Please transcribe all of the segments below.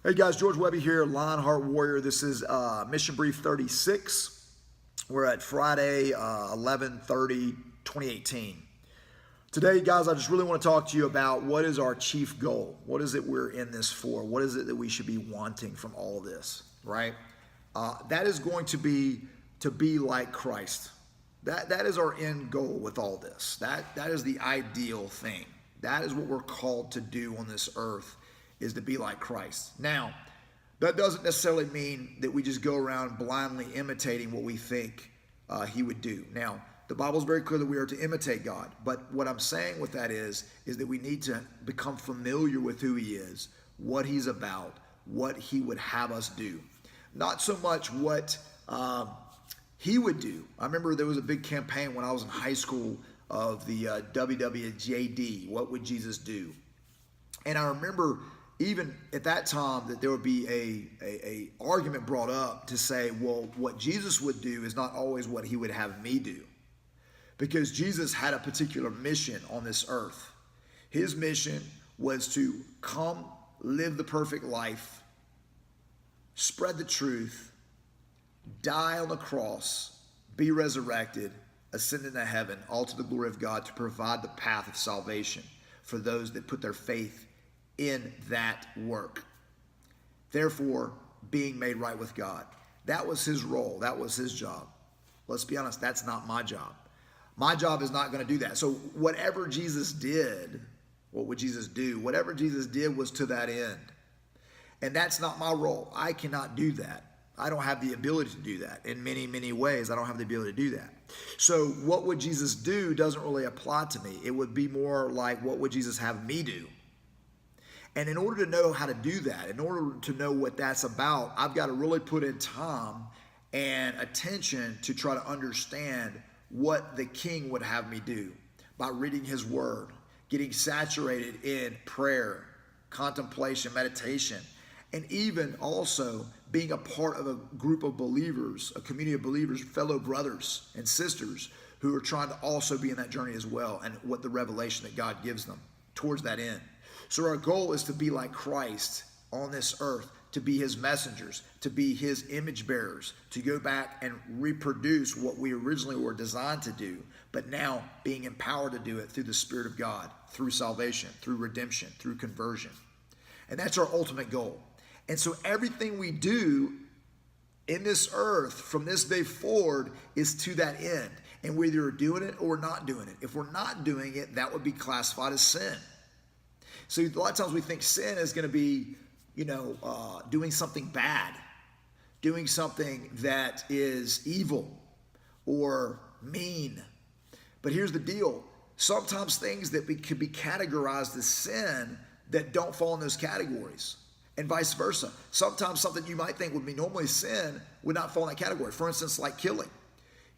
Hey guys, George Webby here, LionHeart Warrior. This is Mission Brief 36. We're at Friday, 11/30/2018. Today, guys, I just really want to talk to you about what is our chief goal. What is it we're in this for? What is it that we should be wanting from all of this, right? That is going to be like Christ. That is our end goal with all this. That is the ideal thing. That is what we're called to do on this earth, is to be like Christ. Now, that doesn't necessarily mean that we just go around blindly imitating what we think he would do. Now, the Bible is very clear that we are to imitate God, but what I'm saying with that is that we need to become familiar with who he is, what he's about, what he would have us do. Not so much what he would do. I remember there was a big campaign when I was in high school of the WWJD, what would Jesus do? And I remember even at that time that there would be a argument brought up to say, well, what Jesus would do is not always what he would have me do. Because Jesus had a particular mission on this earth. His mission was to come, live the perfect life, spread the truth, die on the cross, be resurrected, ascend into heaven, all to the glory of God, to provide the path of salvation for those that put their faith in that work. Therefore, being made right with God. That was his role. That was his job. Let's be honest, that's not my job. My job is not going to do that. So whatever Jesus did, what would Jesus do? Whatever Jesus did was to that end. And that's not my role. I cannot do that. I don't have the ability to do that. In many, many ways, I don't have the ability to do that. So what would Jesus do doesn't really apply to me. It would be more like, what would Jesus have me do? And in order to know how to do that, in order to know what that's about, I've got to really put in time and attention to try to understand what the King would have me do by reading his word, getting saturated in prayer, contemplation, meditation, and even also being a part of a group of believers, a community of believers, fellow brothers and sisters who are trying to also be in that journey as well, and what the revelation that God gives them towards that end. So our goal is to be like Christ on this earth, to be his messengers, to be his image bearers, to go back and reproduce what we originally were designed to do, but now being empowered to do it through the Spirit of God, through salvation, through redemption, through conversion. And that's our ultimate goal. And so everything we do in this earth from this day forward is to that end. And we're either doing it or we're not doing it. If we're not doing it, that would be classified as sin. So a lot of times we think sin is going to be, doing something bad, doing something that is evil or mean. But here's the deal. Sometimes things that could be categorized as sin that don't fall in those categories, and vice versa. Sometimes something you might think would be normally sin would not fall in that category. For instance, like killing.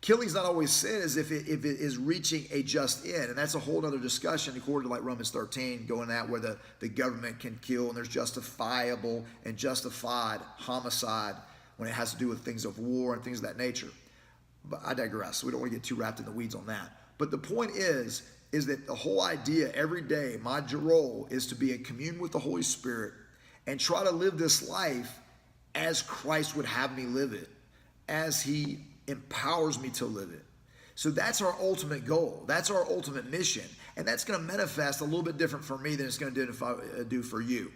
Killing is not always sin as if it is reaching a just end. And that's a whole other discussion according to like Romans 13, going at where the government can kill, and there's justifiable and justified homicide when it has to do with things of war and things of that nature. But I digress. We don't want to get too wrapped in the weeds on that. But the point is that the whole idea every day, my role is to be in communion with the Holy Spirit and try to live this life as Christ would have me live it, as he empowers me to live it. So that's our ultimate goal. That's our ultimate mission. And that's going to manifest a little bit different for me than it's going to do for you,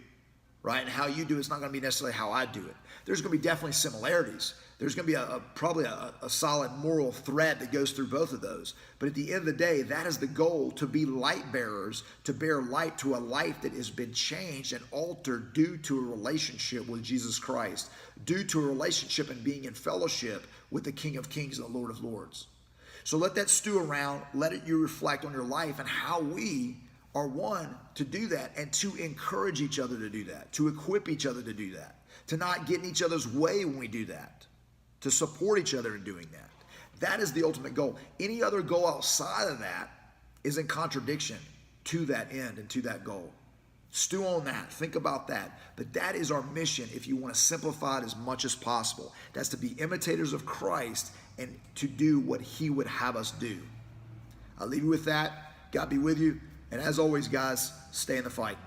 right? And how you do it's not going to be necessarily how I do it. There's going to be definitely similarities. There's going to be probably a solid moral thread that goes through both of those. But at the end of the day, that is the goal, to be light bearers, to bear light to a life that has been changed and altered due to a relationship with Jesus Christ, due to a relationship and being in fellowship with the King of Kings and the Lord of Lords. So let that stew around. Let you reflect on your life and how we are one to do that, and to encourage each other to do that, to equip each other to do that, to not get in each other's way when we do that, to support each other in doing that. That is the ultimate goal. Any other goal outside of that is in contradiction to that end and to that goal. Stew on that. Think about that. But that is our mission if you want to simplify it as much as possible. That's to be imitators of Christ and to do what he would have us do. I'll leave you with that. God be with you. And as always, guys, stay in the fight.